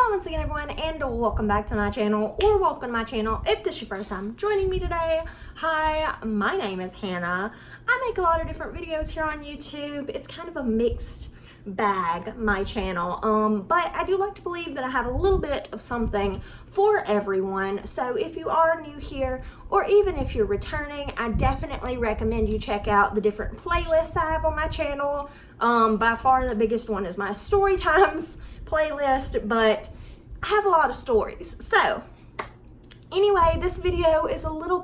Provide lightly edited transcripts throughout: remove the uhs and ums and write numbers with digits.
Hello once again everyone, and welcome back to my channel, or welcome to my channel if this is your first time joining me today. Hi, my name is Hannah. I make a lot of different videos here on YouTube. It's kind of a mixed bag, my channel, but I do like to believe that I have a little bit of something for everyone. So if you are new here, or even if you're returning, I definitely recommend you check out the different playlists I have on my channel. By far the biggest one is my story times playlist, but I have a lot of stories. So anyway, this video is a little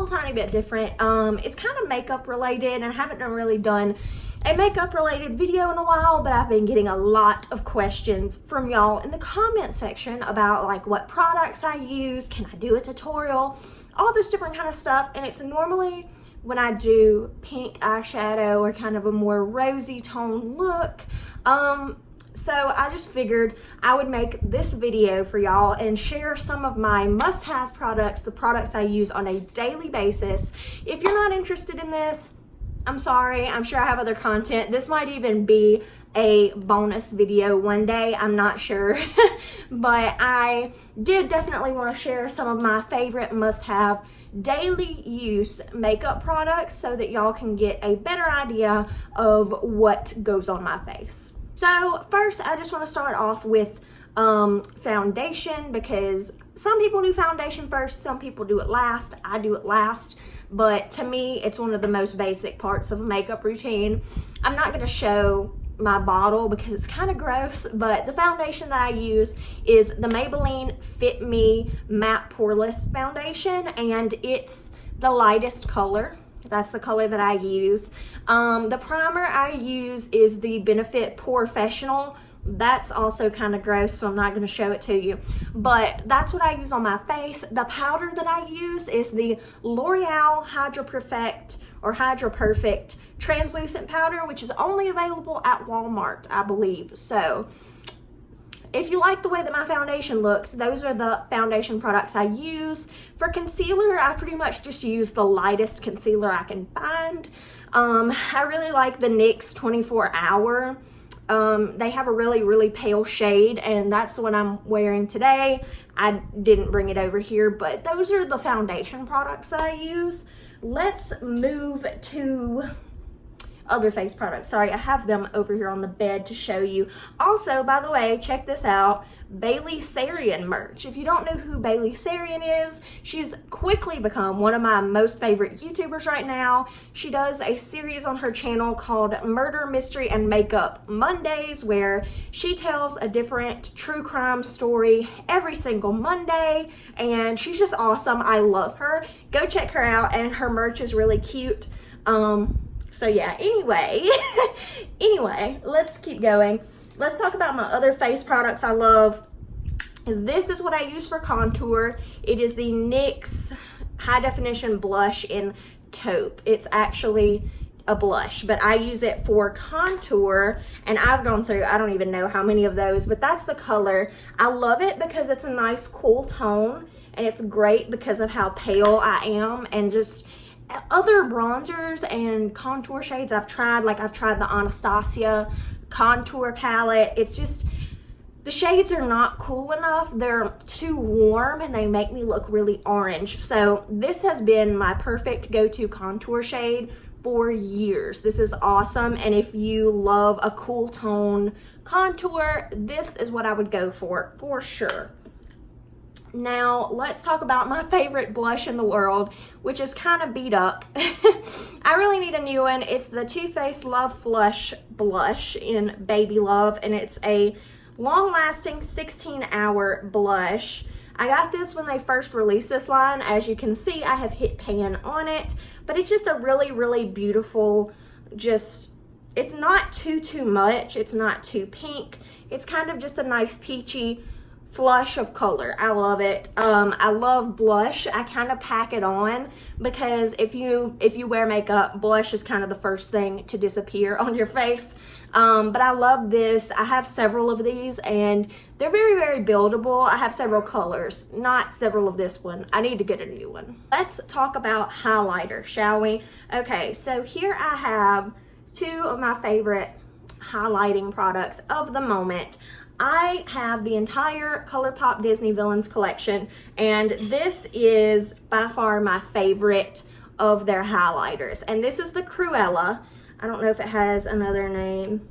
tiny bit different. It's kind of makeup related, and I haven't really done a makeup related video in a while, but I've been getting a lot of questions from y'all in the comment section about like what products I use, can I do a tutorial, all this different kind of stuff. And it's normally when I do pink eyeshadow or kind of a more rosy tone look. So I just figured I would make this video for y'all and share some of my must-have products, the products I use on a daily basis. If you're not interested in this, I'm sorry. I'm sure I have other content. This might even be a bonus video one day. I'm not sure. But I did definitely want to share some of my favorite must-have daily use makeup products so that y'all can get a better idea of what goes on my face. So first, I just want to start off with foundation, because some people do foundation first, some people do it last. I do it last, but to me, it's one of the most basic parts of a makeup routine. I'm not going to show my bottle because it's kind of gross, but the foundation that I use is the Maybelline Fit Me Matte Poreless Foundation, and it's the lightest color. That's the color that I use. The primer I use is the Benefit POREfessional. That's also kind of gross, so I'm not going to show it to you. But that's what I use on my face. The powder that I use is the L'Oreal Hydro Perfect translucent powder, which is only available at Walmart, I believe. So if you like the way that my foundation looks, those are the foundation products I use. For concealer, I pretty much just use the lightest concealer I can find. I really like the NYX 24 Hour. They have a really pale shade, and that's what I'm wearing today. I didn't bring it over here, but those are the foundation products that I use. Let's move to other face products. Sorry, I have them over here on the bed to show you. Also, by the way, check this out, Bailey Sarian merch. If you don't know who Bailey Sarian is, she's quickly become one of my most favorite YouTubers right now. She does a series on her channel called Murder, Mystery, and Makeup Mondays, where she tells a different true crime story every single Monday, and she's just awesome. I love her. Go check her out, and her merch is really cute. So yeah, anyway, let's keep going. Let's talk about my other face products I love. This is what I use for contour. It is the NYX High Definition Blush in Taupe. It's actually a blush, but I use it for contour, and I've gone through, I don't even know how many of those, but that's the color. I love it because it's a nice cool tone, and it's great because of how pale I am, and just other bronzers and contour shades I've tried, like I've tried the Anastasia contour palette. It's just, the shades are not cool enough. They're too warm and they make me look really orange. So this has been my perfect go-to contour shade for years. This is awesome, and if you love a cool tone contour, this is what I would go for sure. Now, let's talk about my favorite blush in the world, which is kind of beat up. I really need a new one. It's the Too Faced Love Flush Blush in Baby Love, and it's a long-lasting 16-hour blush. I got this when they first released this line. As you can see, I have hit pan on it, but it's just a really beautiful, just, it's not too much. It's not too pink. It's kind of just a nice peachy flush of color. I love it. I love blush. I kind of pack it on because if you wear makeup, blush is kind of the first thing to disappear on your face. But I love this. I have several of these, and they're very buildable. I have several colors, not several of this one. I need to get a new one. Let's talk about highlighter, shall we? Okay, so here I have two of my favorite highlighting products of the moment. I have the entire ColourPop Disney Villains collection, and this is by far my favorite of their highlighters. And this is the Cruella. I don't know if it has another name.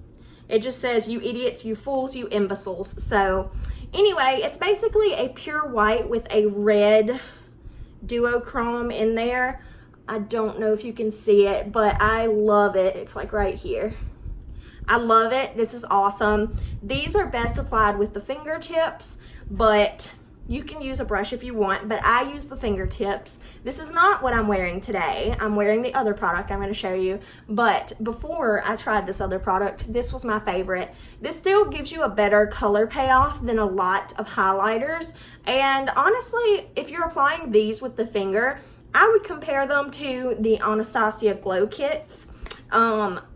It just says, "You idiots, you fools, you imbeciles." So anyway, it's basically a pure white with a red duochrome in there. I don't know if you can see it, but I love it. It's like right here. I love it. This is awesome. These are best applied with the fingertips, but you can use a brush if you want, but I use the fingertips. This is not what I'm wearing today. I'm wearing the other product I'm going to show you, but before I tried this other product, this was my favorite. This still gives you a better color payoff than a lot of highlighters, and honestly, if you're applying these with the finger, I would compare them to the Anastasia Glow Kits.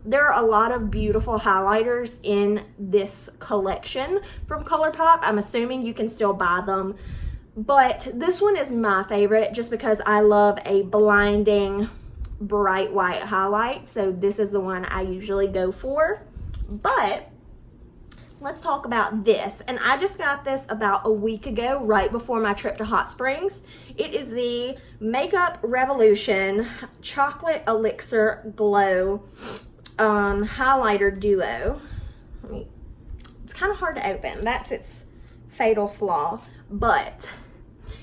There are a lot of beautiful highlighters in this collection from ColourPop. I'm assuming you can still buy them, but this one is my favorite just because I love a blinding bright white highlight. So this is the one I usually go for. But let's talk about this. And I just got this about a week ago, right before my trip to Hot Springs. It is the Makeup Revolution Chocolate Elixir Glow Highlighter Duo. It's kind of hard to open. That's its fatal flaw. But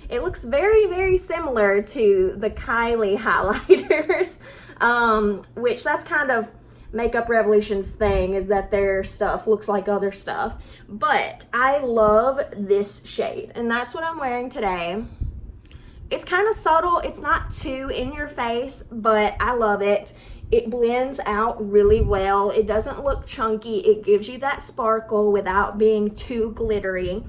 it looks very, very similar to the Kylie highlighters, which that's kind of Makeup Revolution's thing, is that their stuff looks like other stuff. But I love this shade, and that's what I'm wearing today. It's kind of subtle. It's not too in your face, but I love it. It blends out really well. It doesn't look chunky. It gives you that sparkle without being too glittery.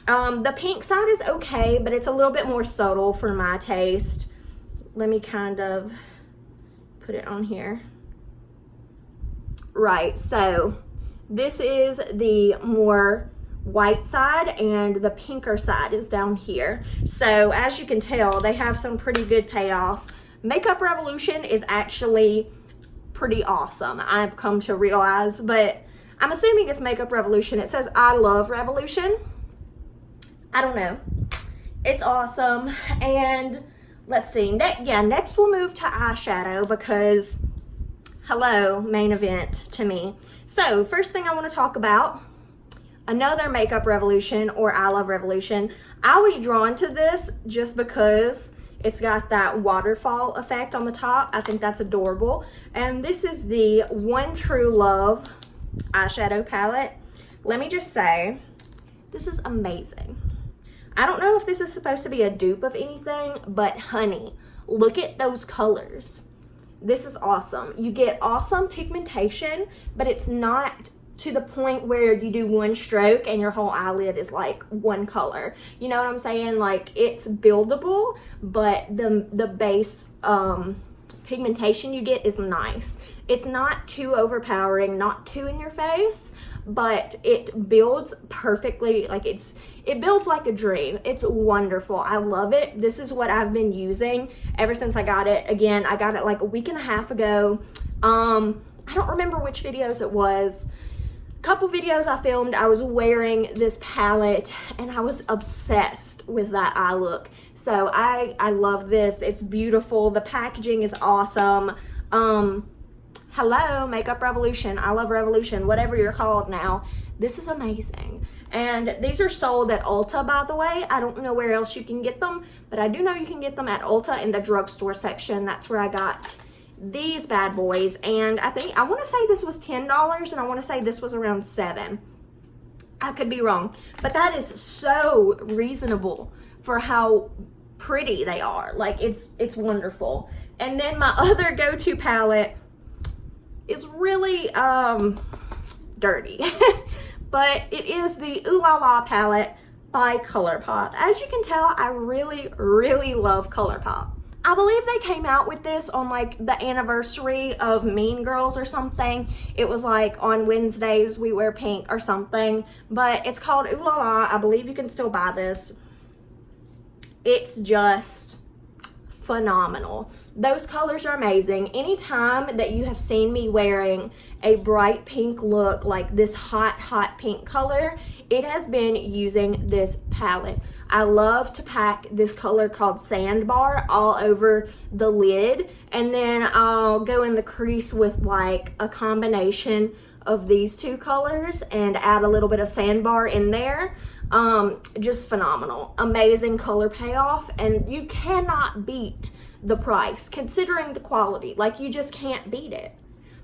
The pink side is okay, but it's a little bit more subtle for my taste. Let me kind of put it on here. Right, so this is the more white side and the pinker side is down here. So as you can tell, they have some pretty good payoff. Makeup Revolution is actually pretty awesome, I've come to realize, but I'm assuming it's Makeup Revolution. It says I love Revolution. I don't know. It's awesome. And let's see, next we'll move to eyeshadow because hello, main event to me. So first thing I want to talk about, another Makeup Revolution or I Love Revolution. I was drawn to this just because it's got that waterfall effect on the top. I think that's adorable. And this is the One True Love eyeshadow palette. Let me just say, this is amazing. I don't know if this is supposed to be a dupe of anything, but honey, look at those colors. This is awesome. You get awesome pigmentation, but it's not to the point where you do one stroke and your whole eyelid is like one color. You know what I'm saying? Like, it's buildable, but the base pigmentation you get is nice. It's not too overpowering, not too in your face, but it builds perfectly. Like, it builds like a dream. It's wonderful. I love it. This is what I've been using ever since I got it. Again, I got it like a week and a half ago. I don't remember which videos it was. A couple videos I filmed, I was wearing this palette and I was obsessed with that eye look. So I love this. It's beautiful. The packaging is awesome. Hello, Makeup Revolution, I Love Revolution, whatever you're called now. This is amazing. And these are sold at Ulta, by the way. I don't know where else you can get them, but I do know you can get them at Ulta in the drugstore section. That's where I got these bad boys. And I want to say this was $10, and I want to say this was around $7. I could be wrong, but that is so reasonable for how pretty they are. Like, it's wonderful. And then my other go-to palette is really dirty. But it is the Ooh La La palette by ColourPop. As you can tell, I really, really love ColourPop. I believe they came out with this on like the anniversary of Mean Girls or something. It was like on Wednesdays we wear pink or something. But it's called Ooh La La. I believe you can still buy this. It's just phenomenal. those colors are amazing. Anytime that you have seen me wearing a bright pink look, like this hot pink color, it has been using this palette. I love to pack this color called Sandbar all over the lid, and then I'll go in the crease with like a combination of these two colors and add a little bit of Sandbar in there. Just phenomenal. Amazing color payoff, and you cannot beat the price considering the quality. Like, you just can't beat it.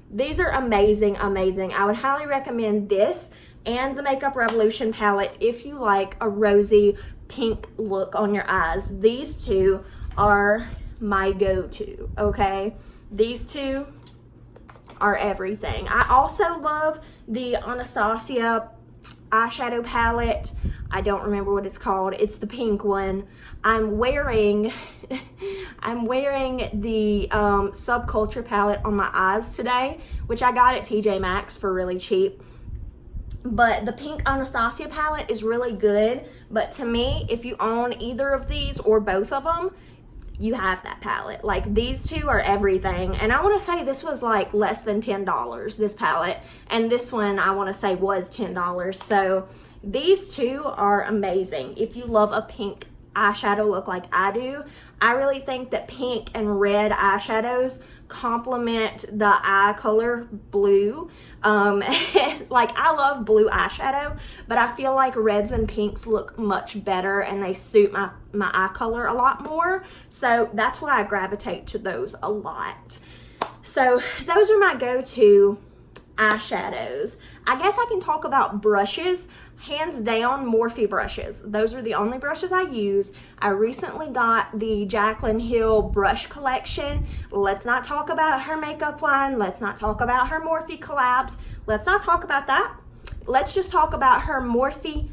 These are amazing. I would highly recommend this and the Makeup Revolution palette if you like a rosy pink look on your eyes. These two are my go-to, okay? These two are everything. I also love the Anastasia eyeshadow palette. I don't remember what it's called. It's the pink one. I'm wearing the Subculture palette on my eyes today, which I got at TJ Maxx for really cheap. But the pink Anastasia palette is really good. But to me, if you own either of these or both of them, you have that palette. Like, these two are everything. And I want to say this was like less than $10, this palette. And this one, I want to say, was $10. So these two are amazing. If you love a pink eyeshadow look like I do, I really think that pink and red eyeshadows complement the eye color blue. Like, I love blue eyeshadow, but I feel like reds and pinks look much better and they suit my eye color a lot more. So that's why I gravitate to those a lot. So those are my go-to eyeshadows. I guess I can talk about brushes. Hands down, Morphe brushes. Those are the only brushes I use. I recently got the Jaclyn Hill brush collection. Let's not talk about her makeup line. Let's not talk about her Morphe collabs. Let's not talk about that. Let's just talk about her Morphe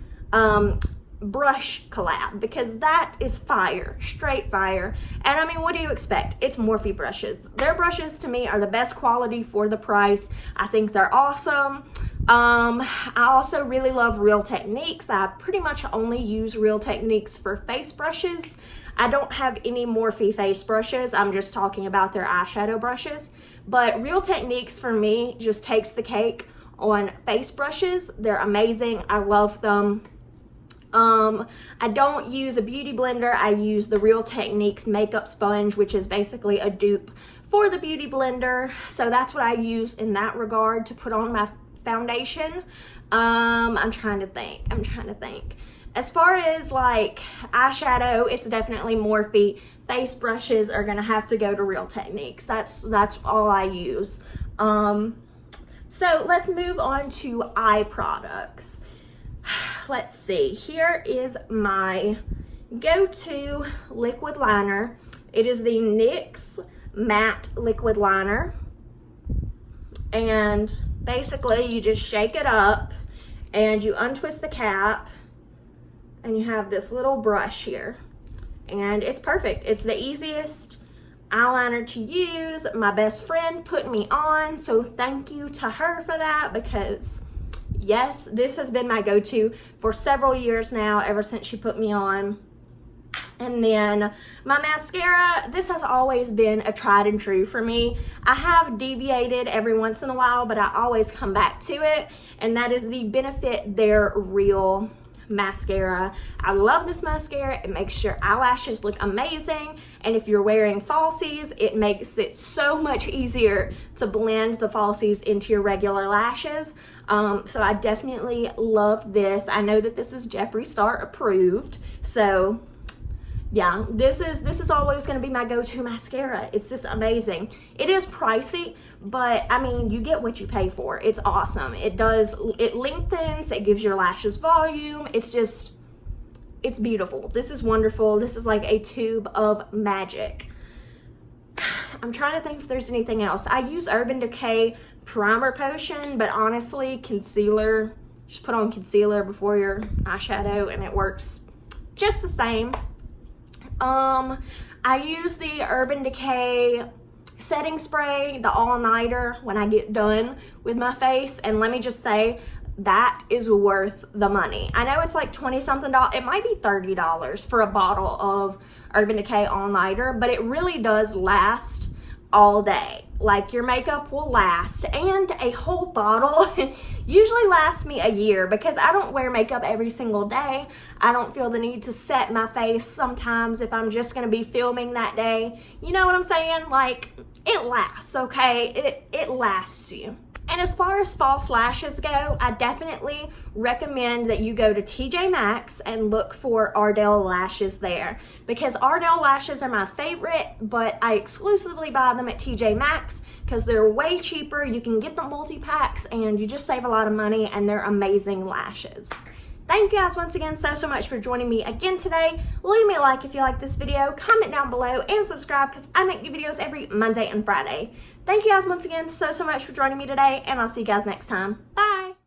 brush collab, because that is fire, straight fire. And I mean, what do you expect? It's Morphe brushes. Their brushes to me are the best quality for the price. I think they're awesome. I also really love Real Techniques. I pretty much only use Real Techniques for face brushes. I don't have any Morphe face brushes. I'm just talking about their eyeshadow brushes. But Real Techniques for me just takes the cake on face brushes. They're amazing. I love them. I don't use a beauty blender. I use the Real Techniques makeup sponge, which is basically a dupe for the beauty blender. So that's what I use in that regard to put on my foundation. I'm trying to think. As far as like eyeshadow, it's definitely Morphe. Face brushes are gonna have to go to Real Techniques. That's all I use. So let's move on to eye products. Let's see, here is my go-to liquid liner. It is the NYX Matte Liquid Liner. And basically you just shake it up and you untwist the cap and you have this little brush here. And it's perfect. It's the easiest eyeliner to use. My best friend put me on, so thank you to her for that, because yes, this has been my go-to for several years now, ever since she put me on. And then my mascara, this has always been a tried and true for me. I have deviated every once in a while, but I always come back to it, and that is the Benefit They're Real mascara. I love this mascara. It makes your eyelashes look amazing, and if you're wearing falsies, it makes it so much easier to blend the falsies into your regular lashes. So I definitely love this. I know that this is Jeffree Star approved, so yeah, this is always going to be my go-to mascara. It's just amazing. It is pricey, but I mean, you get what you pay for. It's awesome. It lengthens, it gives your lashes volume. It's beautiful. This is wonderful. This is like a tube of magic. I'm trying to think if there's anything else. I use Urban Decay Primer Potion, but honestly, concealer, just put on concealer before your eyeshadow and it works just the same. I use the Urban Decay setting spray, the all-nighter, when I get done with my face, and let me just say, that is worth the money. I know it's like 20 something dollars, it might be $30 for a bottle of Urban Decay All Nighter, but it really does last all day. Like, your makeup will last, and a whole bottle usually lasts me a year because I don't wear makeup every single day. I don't feel the need to set my face sometimes if I'm just going to be filming that day. You know what I'm saying? Like, it lasts, okay? It lasts you. And as far as false lashes go, I definitely recommend that you go to TJ Maxx and look for Ardell lashes there, because Ardell lashes are my favorite, but I exclusively buy them at TJ Maxx because they're way cheaper. You can get the multi-packs and you just save a lot of money, and they're amazing lashes. Thank you guys once again so much for joining me again today. Leave me a like if you like this video, comment down below, and subscribe because I make new videos every Monday and Friday. Thank you guys once again so much for joining me today, and I'll see you guys next time. Bye!